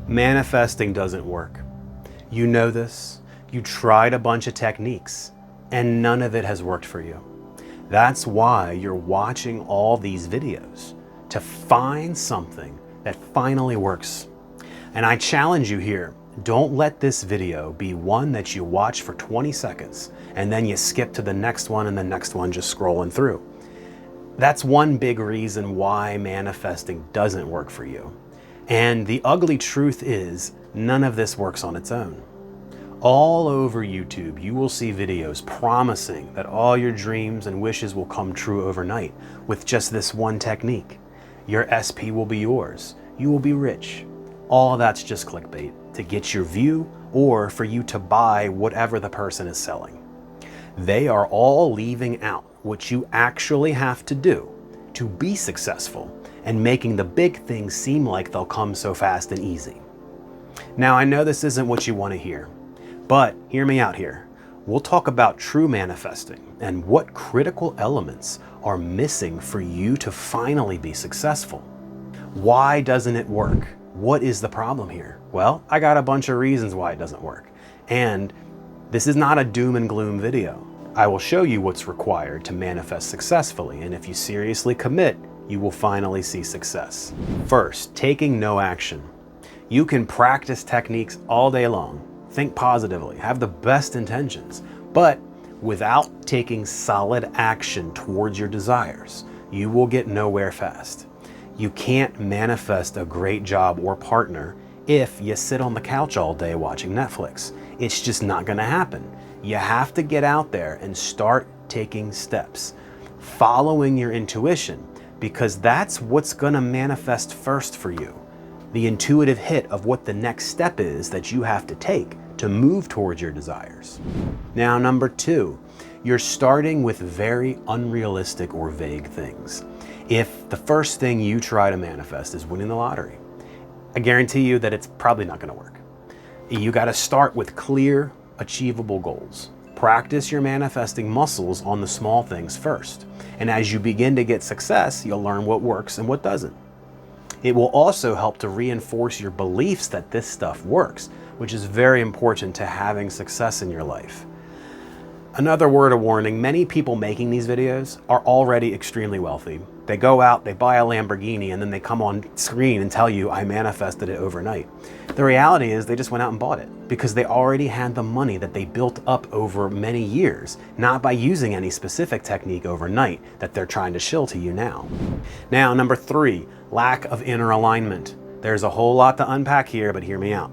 Manifesting doesn't work. You know this. You tried a bunch of techniques and none of it has worked for you. That's why you're watching all these videos, to find something that finally works. And I challenge you here, don't let this video be one that you watch for 20 seconds and then you skip to the next one and the next one, just scrolling through. That's one big reason why manifesting doesn't work for you. And the ugly truth is, none of this works on its own. All over YouTube, you will see videos promising that all your dreams and wishes will come true overnight with just this one technique. Your SP will be yours. You will be rich. All of that's just clickbait to get your view or for you to buy whatever the person is selling. They are all leaving out what you actually have to do to be successful and making the big things seem like they'll come so fast and easy. Now, I know this isn't what you want to hear, but hear me out here. We'll talk about true manifesting and what critical elements are missing for you to finally be successful. Why doesn't it work? What is the problem here? Well, I got a bunch of reasons why it doesn't work. And this is not a doom and gloom video. I will show you what's required to manifest successfully, and if you seriously commit, you will finally see success. First, taking no action. You can practice techniques all day long, think positively, have the best intentions, but without taking solid action towards your desires, you will get nowhere fast. You can't manifest a great job or partner if you sit on the couch all day watching Netflix. It's just not gonna happen. You have to get out there and start taking steps, following your intuition, because that's what's gonna manifest first for you. The intuitive hit of what the next step is that you have to take to move towards your desires. Now, number 2, you're starting with very unrealistic or vague things. If the first thing you try to manifest is winning the lottery, I guarantee you that it's probably not gonna work. You gotta start with clear, achievable goals. Practice your manifesting muscles on the small things first. And as you begin to get success, you'll learn what works and what doesn't. It will also help to reinforce your beliefs that this stuff works, which is very important to having success in your life. Another word of warning, many people making these videos are already extremely wealthy. They go out, they buy a Lamborghini, and then they come on screen and tell you, I manifested it overnight. The reality is they just went out and bought it because they already had the money that they built up over many years, not by using any specific technique overnight that they're trying to shill to you now. Now, number 3, lack of inner alignment. There's a whole lot to unpack here, but hear me out.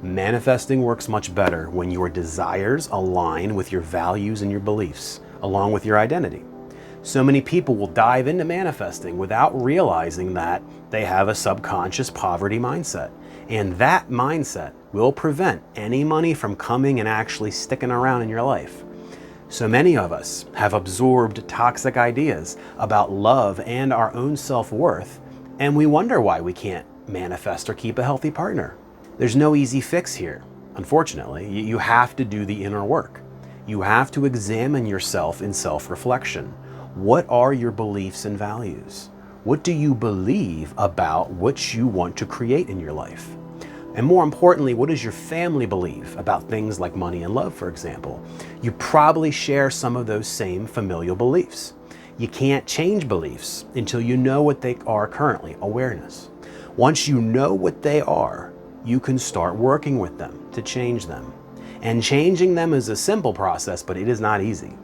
Manifesting works much better when your desires align with your values and your beliefs, along with your identity. So many people will dive into manifesting without realizing that they have a subconscious poverty mindset. And that mindset will prevent any money from coming and actually sticking around in your life. So many of us have absorbed toxic ideas about love and our own self-worth, and we wonder why we can't manifest or keep a healthy partner. There's no easy fix here. Unfortunately, you have to do the inner work. You have to examine yourself in self-reflection. What are your beliefs and values? What do you believe about what you want to create in your life? And more importantly, what does your family believe about things like money and love, for example? You probably share some of those same familial beliefs. You can't change beliefs until you know what they are currently, awareness. Once you know what they are, you can start working with them to change them. And changing them is a simple process, but it is not easy.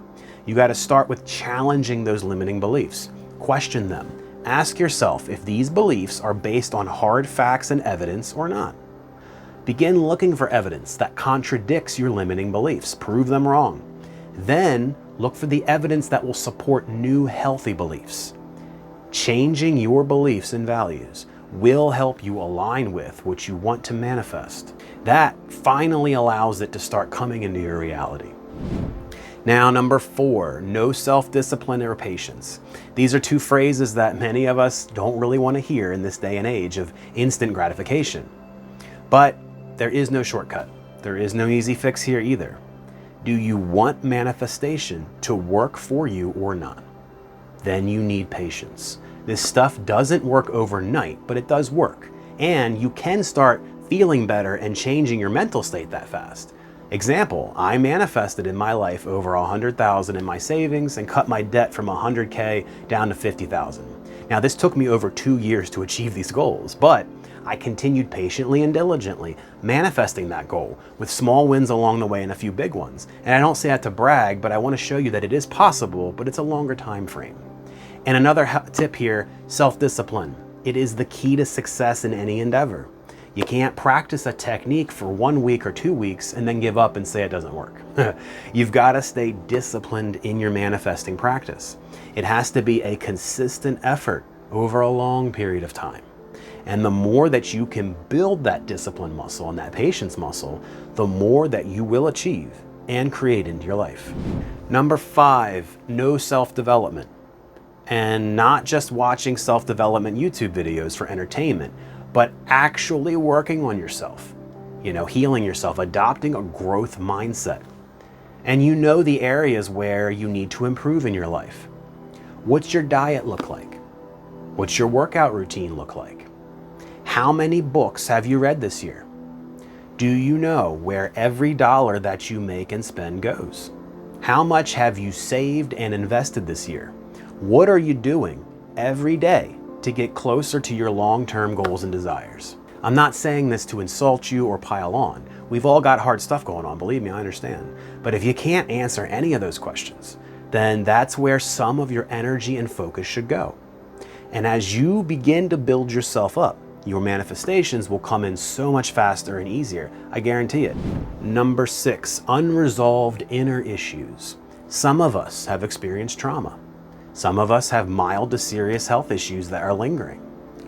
You got to start with challenging those limiting beliefs. Question them. Ask yourself if these beliefs are based on hard facts and evidence or not. Begin looking for evidence that contradicts your limiting beliefs. Prove them wrong. Then look for the evidence that will support new healthy beliefs. Changing your beliefs and values will help you align with what you want to manifest. That finally allows it to start coming into your reality. Now, number 4, no self-discipline or patience. These are 2 phrases that many of us don't really want to hear in this day and age of instant gratification. But there is no shortcut. There is no easy fix here either. Do you want manifestation to work for you or not? Then you need patience. This stuff doesn't work overnight, but it does work. And you can start feeling better and changing your mental state that fast. Example, I manifested in my life over 100,000 in my savings and cut my debt from 100K down to 50,000. Now this took me over 2 years to achieve these goals, but I continued patiently and diligently manifesting that goal with small wins along the way and a few big ones. And I don't say that to brag, but I want to show you that it is possible, but it's a longer time frame. And another tip here, self-discipline. It is the key to success in any endeavor. You can't practice a technique for 1 week or 2 weeks and then give up and say it doesn't work. You've got to stay disciplined in your manifesting practice. It has to be a consistent effort over a long period of time. And the more that you can build that discipline muscle and that patience muscle, the more that you will achieve and create into your life. Number 5, no self-development. And not just watching self-development YouTube videos for entertainment, but actually working on yourself, healing yourself, adopting a growth mindset. And you know the areas where you need to improve in your life. What's your diet look like? What's your workout routine look like? How many books have you read this year? Do you know where every dollar that you make and spend goes? How much have you saved and invested this year? What are you doing every day to get closer to your long-term goals and desires? I'm not saying this to insult you or pile on. We've all got hard stuff going on, believe me, I understand. But if you can't answer any of those questions, then that's where some of your energy and focus should go. And as you begin to build yourself up, your manifestations will come in so much faster and easier, I guarantee it. Number 6, unresolved inner issues. Some of us have experienced trauma. Some of us have mild to serious health issues that are lingering.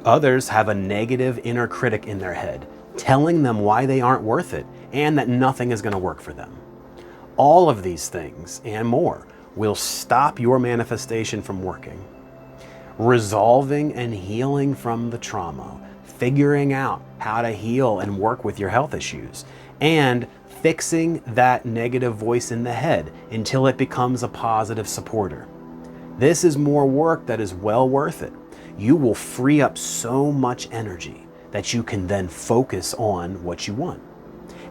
Others have a negative inner critic in their head, telling them why they aren't worth it and that nothing is going to work for them. All of these things and more will stop your manifestation from working. Resolving and healing from the trauma, figuring out how to heal and work with your health issues, and fixing that negative voice in the head until it becomes a positive supporter. This is more work that is well worth it. You will free up so much energy that you can then focus on what you want.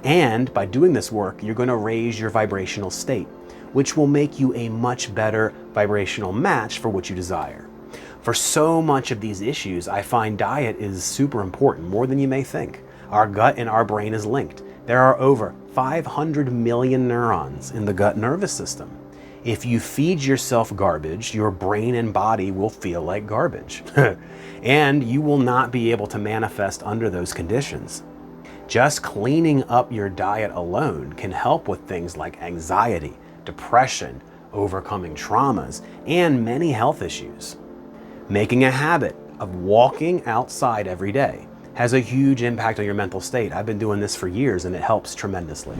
And by doing this work, you're going to raise your vibrational state, which will make you a much better vibrational match for what you desire. For so much of these issues, I find diet is super important, more than you may think. Our gut and our brain is linked. There are over 500 million neurons in the gut nervous system. If you feed yourself garbage, your brain and body will feel like garbage. And you will not be able to manifest under those conditions. Just cleaning up your diet alone can help with things like anxiety, depression, overcoming traumas, and many health issues. Making a habit of walking outside every day has a huge impact on your mental state. I've been doing this for years and it helps tremendously.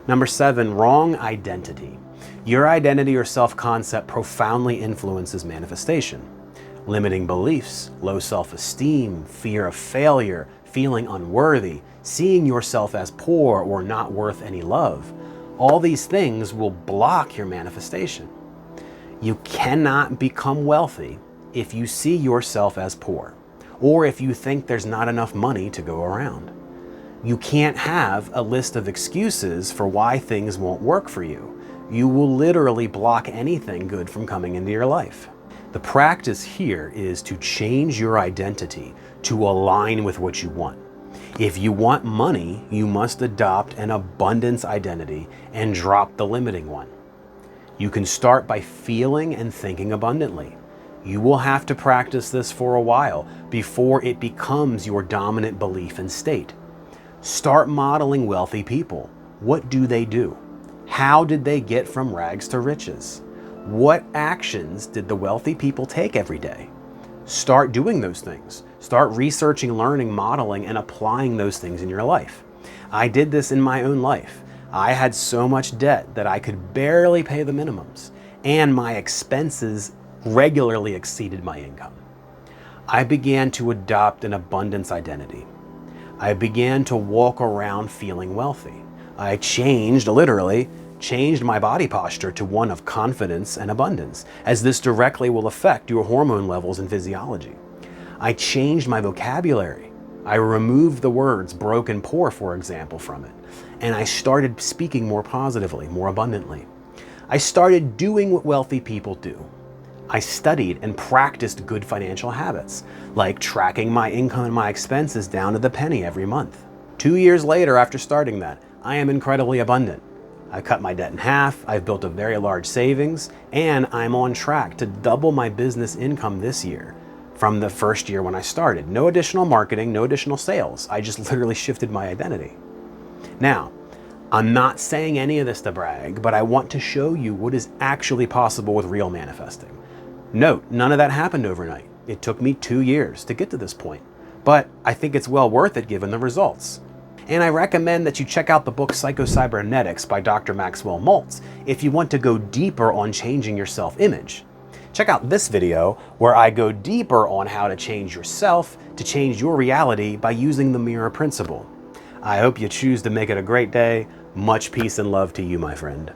Number 7, wrong identity. Your identity or self-concept profoundly influences manifestation. Limiting beliefs, low self-esteem, fear of failure, feeling unworthy, seeing yourself as poor or not worth any love. All these things will block your manifestation. You cannot become wealthy if you see yourself as poor, or if you think there's not enough money to go around. You can't have a list of excuses for why things won't work for you. You will literally block anything good from coming into your life. The practice here is to change your identity to align with what you want. If you want money, you must adopt an abundance identity and drop the limiting one. You can start by feeling and thinking abundantly. You will have to practice this for a while before it becomes your dominant belief and state. Start modeling wealthy people. What do they do? How did they get from rags to riches? What actions did the wealthy people take every day? Start doing those things. Start researching, learning, modeling, and applying those things in your life. I did this in my own life. I had so much debt that I could barely pay the minimums, and my expenses regularly exceeded my income. I began to adopt an abundance identity. I began to walk around feeling wealthy. I literally changed my body posture to one of confidence and abundance, as this directly will affect your hormone levels and physiology. I changed my vocabulary. I removed the words broke and poor, for example, from it. And I started speaking more positively, more abundantly. I started doing what wealthy people do. I studied and practiced good financial habits, like tracking my income and my expenses down to the penny every month. 2 years later, after starting that, I am incredibly abundant. I cut my debt in half, I've built a very large savings, and I'm on track to double my business income this year from the first year when I started. No additional marketing, no additional sales. I just literally shifted my identity. Now, I'm not saying any of this to brag, but I want to show you what is actually possible with real manifesting. Note, none of that happened overnight. It took me 2 years to get to this point, but I think it's well worth it given the results. And I recommend that you check out the book Psycho-Cybernetics by Dr. Maxwell Maltz if you want to go deeper on changing your self-image. Check out this video where I go deeper on how to change yourself to change your reality by using the mirror principle. I hope you choose to make it a great day. Much peace and love to you, my friend.